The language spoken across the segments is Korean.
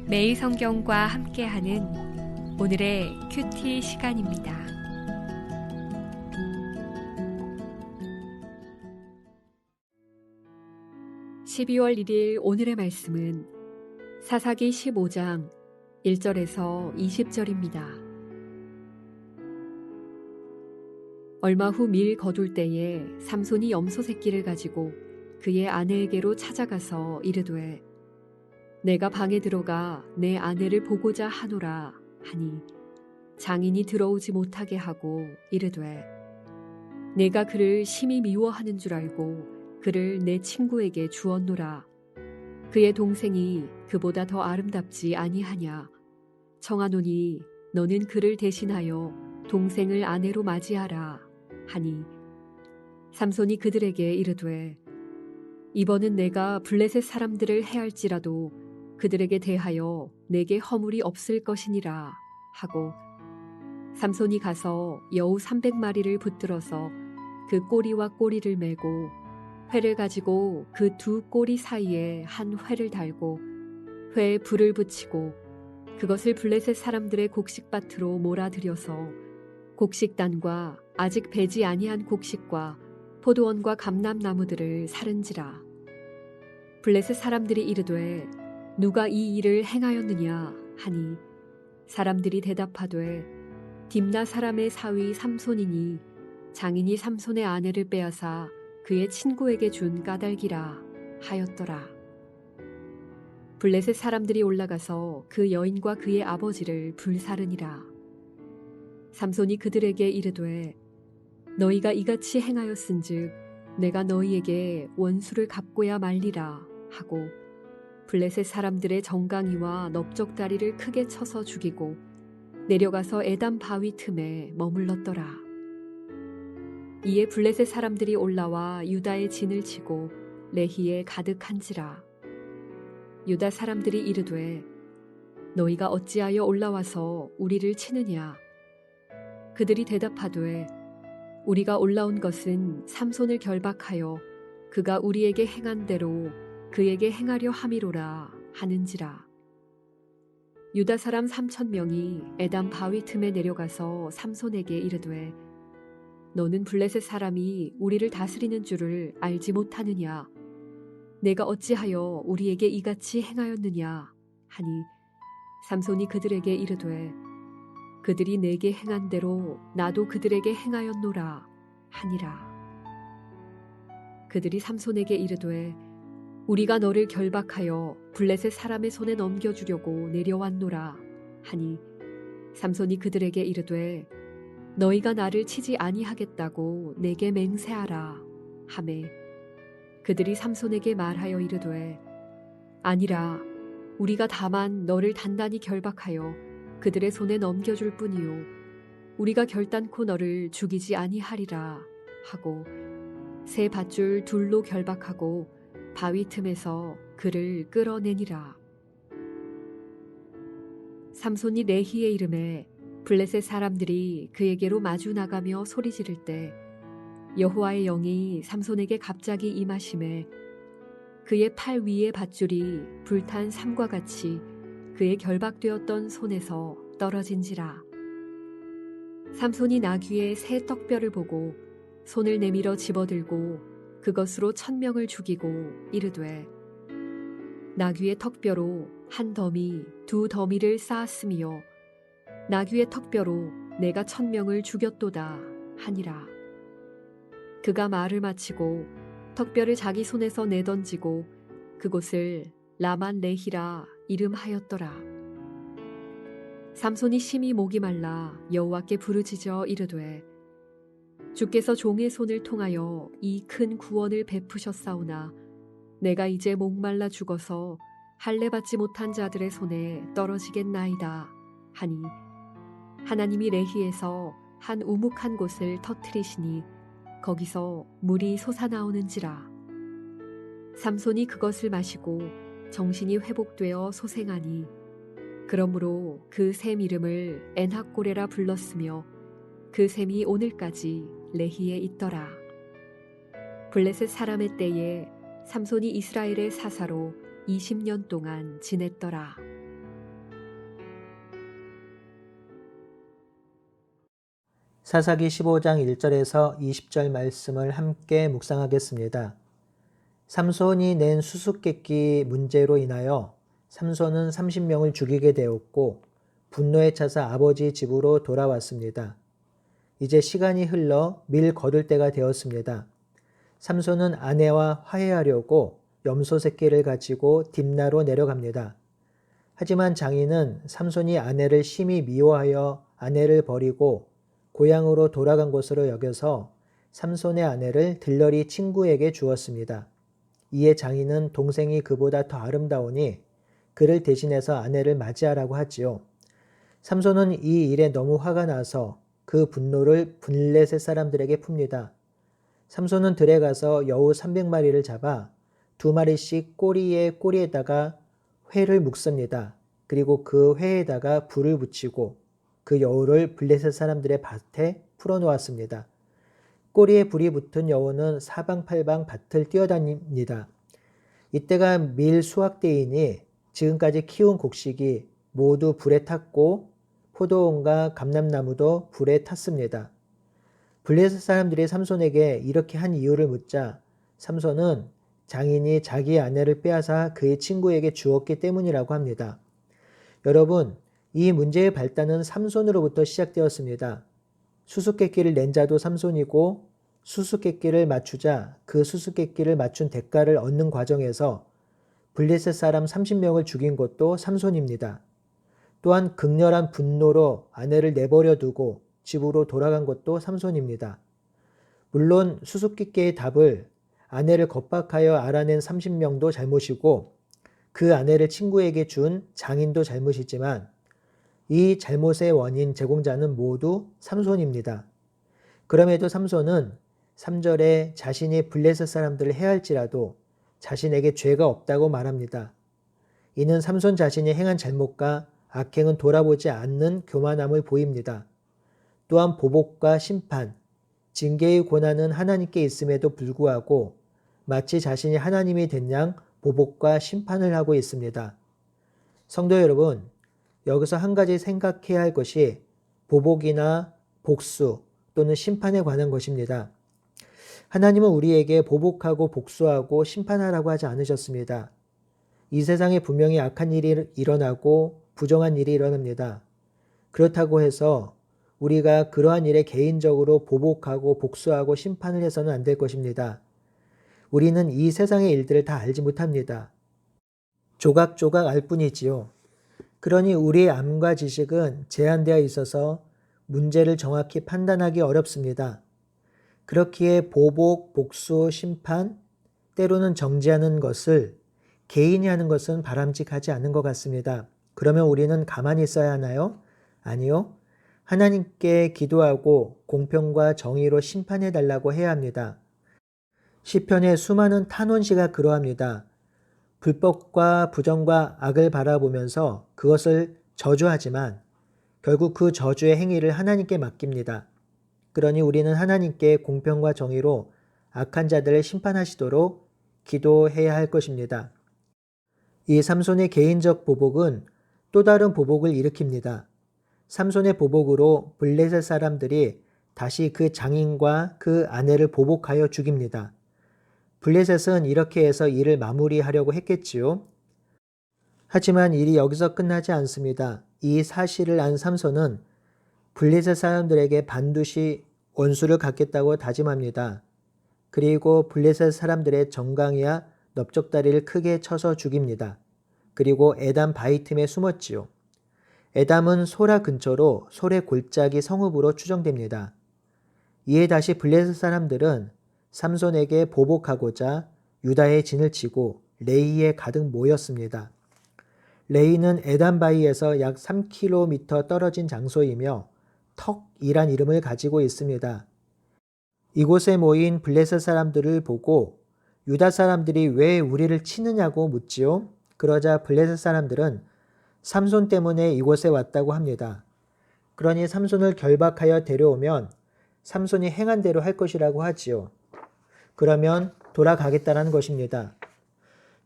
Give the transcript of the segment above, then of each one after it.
매일 성경과 함께하는 오늘의 큐티 시간입니다. (12월 1일) 오늘의 말씀은 사사기 15장 1절에서 20절입니다. 얼마 후 밀 거둘 때에 삼손이 염소 새끼를 가지고 그의 아내에게로 찾아가서 이르되 내가 방에 들어가 내 아내를 보고자 하노라 하니 장인이 들어오지 못하게 하고 이르되 내가 그를 심히 미워하는 줄 알고 그를 내 친구에게 주었노라. 그의 동생이 그보다 더 아름답지 아니하냐. 청하노니 너는 그를 대신하여 동생을 아내로 맞이하라 하니 삼손이 그들에게 이르되 이번은 내가 블레셋 사람들을 해할지라도 그들에게 대하여 내게 허물이 없을 것이니라 하고 삼손이 가서 여우 300마리를 붙들어서 그 꼬리와 꼬리를 메고 회를 가지고 그 두 꼬리 사이에 한 회를 달고 회에 불을 붙이고 그것을 블레셋 사람들의 곡식밭으로 몰아들여서 곡식단과 아직 배지 아니한 곡식과 포도원과 감람나무들을 사른지라. 블레셋 사람들이 이르되 누가 이 일을 행하였느냐 하니 사람들이 대답하되 딥나 사람의 사위 삼손이니 장인이 삼손의 아내를 빼앗아 그의 친구에게 준 까닭이라 하였더라. 블레셋 사람들이 올라가서 그 여인과 그의 아버지를 불사르니라. 삼손이 그들에게 이르되 너희가 이같이 행하였은즉 내가 너희에게 원수를 갚고야 말리라 하고 블레셋 사람들의 정강이와 넓적다리를 크게 쳐서 죽이고 내려가서 에담 바위 틈에 머물렀더라. 이에 블레셋 사람들이 올라와 유다의 진을 치고 레히에 가득한지라. 유다 사람들이 이르되 너희가 어찌하여 올라와서 우리를 치느냐. 그들이 대답하되 우리가 올라온 것은 삼손을 결박하여 그가 우리에게 행한 대로 그에게 행하려 함이로라 하는지라. 유다 사람 3,000명이 에담 바위 틈에 내려가서 삼손에게 이르되 너는 블레셋 사람이 우리를 다스리는 줄을 알지 못하느냐. 내가 어찌하여 우리에게 이같이 행하였느냐 하니 삼손이 그들에게 이르되 그들이 내게 행한 대로 나도 그들에게 행하였노라 하니라. 그들이 삼손에게 이르되 우리가 너를 결박하여 블레셋 사람의 손에 넘겨주려고 내려왔노라 하니 삼손이 그들에게 이르되 너희가 나를 치지 아니하겠다고 내게 맹세하라 하매 그들이 삼손에게 말하여 이르되 아니라 우리가 다만 너를 단단히 결박하여 그들의 손에 넘겨줄 뿐이요 우리가 결단코 너를 죽이지 아니하리라 하고 새 밧줄 둘로 결박하고 바위 틈에서 그를 끌어내니라. 삼손이 레히에 이름에 블레셋 사람들이 그에게로 마주 나가며 소리 지를 때 여호와의 영이 삼손에게 갑자기 임하심에 그의 팔 위의 밧줄이 불탄 삼과 같이 그의 결박되었던 손에서 떨어진지라. 삼손이 나귀의 새 떡뼈를 보고 손을 내밀어 집어들고 그것으로 1,000명을 죽이고 이르되 나귀의 턱뼈로 한 더미 두 더미를 쌓았으며 나귀의 턱뼈로 내가 1,000명을 죽였도다 하니라. 그가 말을 마치고 턱뼈를 자기 손에서 내던지고 그곳을 라만 레히라 이름하였더라. 삼손이 심히 목이 말라 여호와께 부르짖어 이르되 주께서 종의 손을 통하여 이 큰 구원을 베푸셨사오나 내가 이제 목말라 죽어서 할례 받지 못한 자들의 손에 떨어지겠나이다 하니 하나님이 레히에서 한 우묵한 곳을 터뜨리시니 거기서 물이 솟아나오는지라. 삼손이 그것을 마시고 정신이 회복되어 소생하니 그러므로 그 샘 이름을 엔학고레라 불렀으며 그 샘이 오늘까지 레히에 있더라. 블레셋 사람의 때에 삼손이 이스라엘의 사사로 20년 동안 지냈더라. 사사기 15장 1절에서 20절 말씀을 함께 묵상하겠습니다. 삼손이 낸 수수께끼 문제로 인하여 삼손은 30명을 죽이게 되었고 분노에 차서 아버지 집으로 돌아왔습니다. 이제 시간이 흘러 밀 거둘 때가 되었습니다. 삼손은 아내와 화해하려고 염소 새끼를 가지고 딥나로 내려갑니다. 하지만 장인은 삼손이 아내를 심히 미워하여 아내를 버리고 고향으로 돌아간 것으로 여겨서 삼손의 아내를 들러리 친구에게 주었습니다. 이에 장인은 동생이 그보다 더 아름다우니 그를 대신해서 아내를 맞이하라고 하지요. 삼손은 이 일에 너무 화가 나서 그 분노를 블레셋 사람들에게 풉니다. 삼손은 들에 가서 여우 300마리를 잡아 2마리씩 꼬리에다가 회를 묶습니다. 그리고 그 회에다가 불을 붙이고 그 여우를 블레셋 사람들의 밭에 풀어놓았습니다. 꼬리에 불이 붙은 여우는 사방팔방 밭을 뛰어다닙니다. 이때가 밀 수확 때이니 지금까지 키운 곡식이 모두 불에 탔고 포도원과 감람나무도 불에 탔습니다. 블레셋 사람들이 삼손에게 이렇게 한 이유를 묻자 삼손은 장인이 자기 아내를 빼앗아 그의 친구에게 주었기 때문이라고 합니다. 여러분, 이 문제의 발단은 삼손으로부터 시작되었습니다. 수수께끼를 낸 자도 삼손이고 수수께끼를 맞추자 그 수수께끼를 맞춘 대가를 얻는 과정에서 블레셋 사람 30명을 죽인 것도 삼손입니다. 또한 극렬한 분노로 아내를 내버려 두고 집으로 돌아간 것도 삼손입니다. 물론 수수께끼의 답을 아내를 겁박하여 알아낸 30명도 잘못이고 그 아내를 친구에게 준 장인도 잘못이지만 이 잘못의 원인 제공자는 모두 삼손입니다. 그럼에도 삼손은 3절에 자신이 블레셋 사람들을 해할지라도 자신에게 죄가 없다고 말합니다. 이는 삼손 자신이 행한 잘못과 악행은 돌아보지 않는 교만함을 보입니다. 또한 보복과 심판, 징계의 권한은 하나님께 있음에도 불구하고 마치 자신이 하나님이 된 양 보복과 심판을 하고 있습니다. 성도 여러분, 여기서 한 가지 생각해야 할 것이 보복이나 복수 또는 심판에 관한 것입니다. 하나님은 우리에게 보복하고 복수하고 심판하라고 하지 않으셨습니다. 이 세상에 분명히 악한 일이 일어나고 부정한 일이 일어납니다. 그렇다고 해서 우리가 그러한 일에 개인적으로 보복하고 복수하고 심판을 해서는 안 될 것입니다. 우리는 이 세상의 일들을 다 알지 못합니다. 조각조각 알 뿐이지요. 그러니 우리의 암과 지식은 제한되어 있어서 문제를 정확히 판단하기 어렵습니다. 그렇기에 보복, 복수, 심판, 때로는 정죄하는 것을 개인이 하는 것은 바람직하지 않은 것 같습니다. 그러면 우리는 가만히 있어야 하나요? 아니요. 하나님께 기도하고 공평과 정의로 심판해 달라고 해야 합니다. 시편의 수많은 탄원시가 그러합니다. 불법과 부정과 악을 바라보면서 그것을 저주하지만 결국 그 저주의 행위를 하나님께 맡깁니다. 그러니 우리는 하나님께 공평과 정의로 악한 자들을 심판하시도록 기도해야 할 것입니다. 이 삼손의 개인적 보복은 또 다른 보복을 일으킵니다. 삼손의 보복으로 블레셋 사람들이 다시 그 장인과 그 아내를 보복하여 죽입니다. 블레셋은 이렇게 해서 일을 마무리하려고 했겠지요. 하지만 일이 여기서 끝나지 않습니다. 이 사실을 안 삼손은 블레셋 사람들에게 반드시 원수를 갚겠다고 다짐합니다. 그리고 블레셋 사람들의 정강이와 넓적다리를 크게 쳐서 죽입니다. 그리고 에담 바위 틈에 숨었지요. 에담은 소라 근처로 소래 골짜기 성읍으로 추정됩니다. 이에 다시 블레셋 사람들은 삼손에게 보복하고자 유다의 진을 치고 레이에 가득 모였습니다. 레이는 에담 바위에서 약 3km 떨어진 장소이며 턱이란 이름을 가지고 있습니다. 이곳에 모인 블레셋 사람들을 보고 유다 사람들이 왜 우리를 치느냐고 묻지요. 그러자 블레셋 사람들은 삼손 때문에 이곳에 왔다고 합니다. 그러니 삼손을 결박하여 데려오면 삼손이 행한 대로 할 것이라고 하지요. 그러면 돌아가겠다는 것입니다.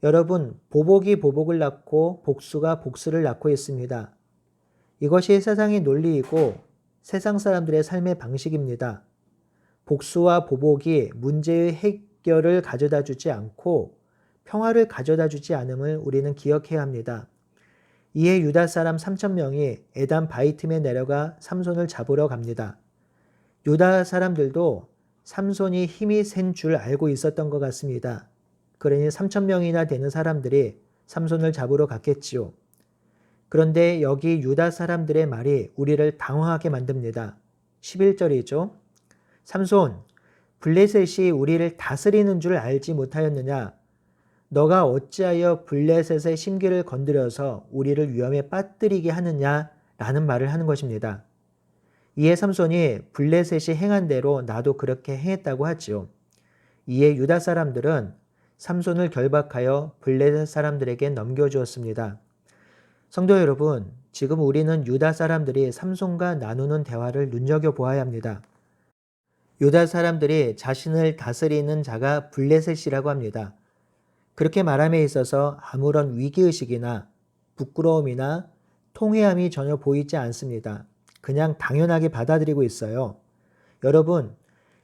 여러분, 보복이 보복을 낳고 복수가 복수를 낳고 있습니다. 이것이 세상의 논리이고 세상 사람들의 삶의 방식입니다. 복수와 보복이 문제의 해결을 가져다 주지 않고 평화를 가져다 주지 않음을 우리는 기억해야 합니다. 이에 유다 사람 3,000명이 에단 바이틈에 내려가 삼손을 잡으러 갑니다. 유다 사람들도 삼손이 힘이 센 줄 알고 있었던 것 같습니다. 그러니 3,000명이나 되는 사람들이 삼손을 잡으러 갔겠지요. 그런데 여기 유다 사람들의 말이 우리를 당황하게 만듭니다. 11절이죠. 삼손, 블레셋이 우리를 다스리는 줄 알지 못하였느냐? 너가 어찌하여 블레셋의 심기를 건드려서 우리를 위험에 빠뜨리게 하느냐? 라는 말을 하는 것입니다. 이에 삼손이 블레셋이 행한 대로 나도 그렇게 행했다고 하지요. 이에 유다 사람들은 삼손을 결박하여 블레셋 사람들에게 넘겨주었습니다. 성도 여러분, 지금 우리는 유다 사람들이 삼손과 나누는 대화를 눈여겨보아야 합니다. 유다 사람들이 자신을 다스리는 자가 블레셋이라고 합니다. 그렇게 말함에 있어서 아무런 위기의식이나 부끄러움이나 통회함이 전혀 보이지 않습니다. 그냥 당연하게 받아들이고 있어요. 여러분,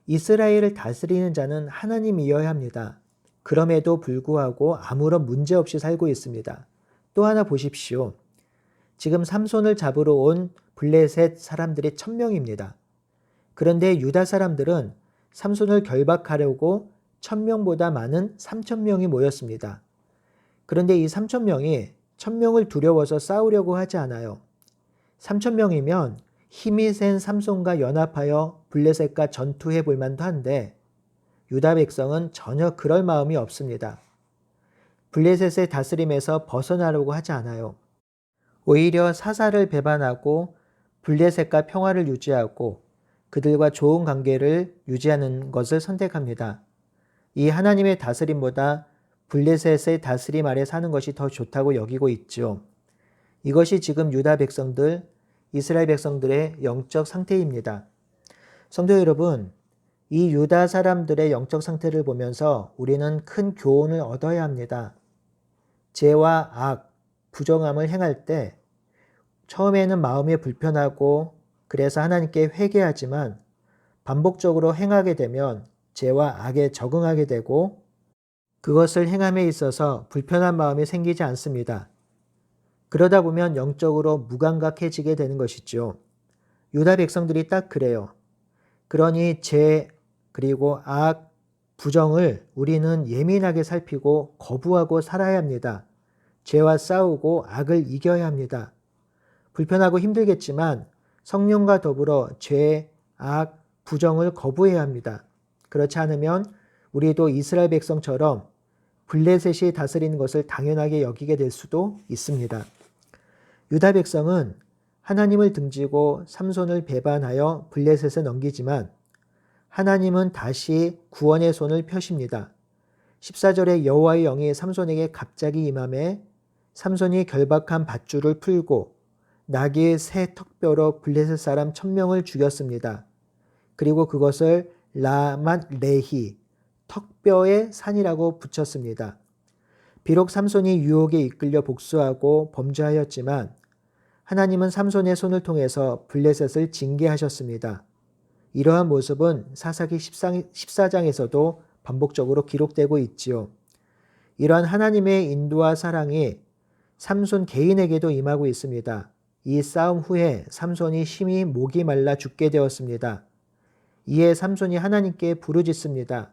이스라엘을 다스리는 자는 하나님이어야 합니다. 그럼에도 불구하고 아무런 문제 없이 살고 있습니다. 또 하나 보십시오. 지금 삼손을 잡으러 온 블레셋 사람들이 1,000명입니다. 그런데 유다 사람들은 삼손을 결박하려고 1,000명보다 많은 3,000명이 모였습니다. 그런데 이 3,000명이 1,000명을 두려워서 싸우려고 하지 않아요. 3,000명이면 힘이 센 삼손과 연합하여 블레셋과 전투해 볼 만도 한데 유다 백성은 전혀 그럴 마음이 없습니다. 블레셋의 다스림에서 벗어나려고 하지 않아요. 오히려 사사를 배반하고 블레셋과 평화를 유지하고 그들과 좋은 관계를 유지하는 것을 선택합니다. 이 하나님의 다스림보다 블레셋의 다스림 아래 사는 것이 더 좋다고 여기고 있죠. 이것이 지금 유다 백성들, 이스라엘 백성들의 영적 상태입니다. 성도 여러분, 이 유다 사람들의 영적 상태를 보면서 우리는 큰 교훈을 얻어야 합니다. 죄와 악, 부정함을 행할 때 처음에는 마음이 불편하고 그래서 하나님께 회개하지만 반복적으로 행하게 되면 죄와 악에 적응하게 되고 그것을 행함에 있어서 불편한 마음이 생기지 않습니다. 그러다 보면 영적으로 무감각해지게 되는 것이죠. 유다 백성들이 딱 그래요. 그러니 죄 그리고 악, 부정을 우리는 예민하게 살피고 거부하고 살아야 합니다. 죄와 싸우고 악을 이겨야 합니다. 불편하고 힘들겠지만 성령과 더불어 죄, 악, 부정을 거부해야 합니다. 그렇지 않으면 우리도 이스라엘 백성처럼 블레셋이 다스리는 것을 당연하게 여기게 될 수도 있습니다. 유다 백성은 하나님을 등지고 삼손을 배반하여 블레셋에 넘기지만 하나님은 다시 구원의 손을 펴십니다. 14절에 여호와의 영이 삼손에게 갑자기 임함에 삼손이 결박한 밧줄을 풀고 나귀의 새 턱뼈로 블레셋 사람 1,000명을 죽였습니다. 그리고 그것을 라맛 레히, 턱뼈의 산이라고 붙였습니다. 비록 삼손이 유혹에 이끌려 복수하고 범죄하였지만 하나님은 삼손의 손을 통해서 블레셋을 징계하셨습니다. 이러한 모습은 사사기 14장에서도 반복적으로 기록되고 있지요. 이러한 하나님의 인도와 사랑이 삼손 개인에게도 임하고 있습니다. 이 싸움 후에 삼손이 심히 목이 말라 죽게 되었습니다. 이에 삼손이 하나님께 부르짖습니다.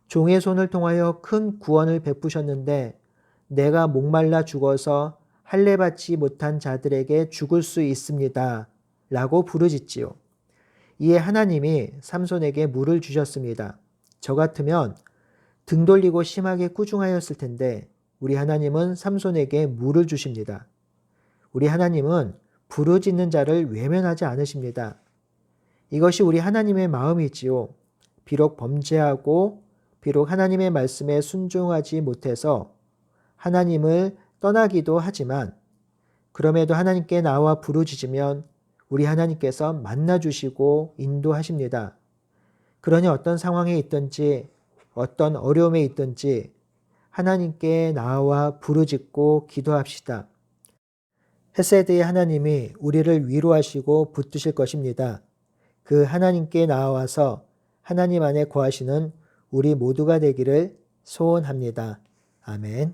종의 손을 통하여 큰 구원을 베푸셨는데 내가 목말라 죽어서 할례 받지 못한 자들에게 죽을 수 있습니다. 라고 부르짖지요. 이에 하나님이 삼손에게 물을 주셨습니다. 저 같으면 등 돌리고 심하게 꾸중하였을 텐데 우리 하나님은 삼손에게 물을 주십니다. 우리 하나님은 부르짖는 자를 외면하지 않으십니다. 이것이 우리 하나님의 마음이지요. 비록 범죄하고 비록 하나님의 말씀에 순종하지 못해서 하나님을 떠나기도 하지만 그럼에도 하나님께 나와 부르짖으면 우리 하나님께서 만나주시고 인도하십니다. 그러니 어떤 상황에 있든지 어떤 어려움에 있든지 하나님께 나와 부르짖고 기도합시다. 헤세드의 하나님이 우리를 위로하시고 붙드실 것입니다. 그 하나님께 나아와서 하나님 안에 거하시는 우리 모두가 되기를 소원합니다. 아멘.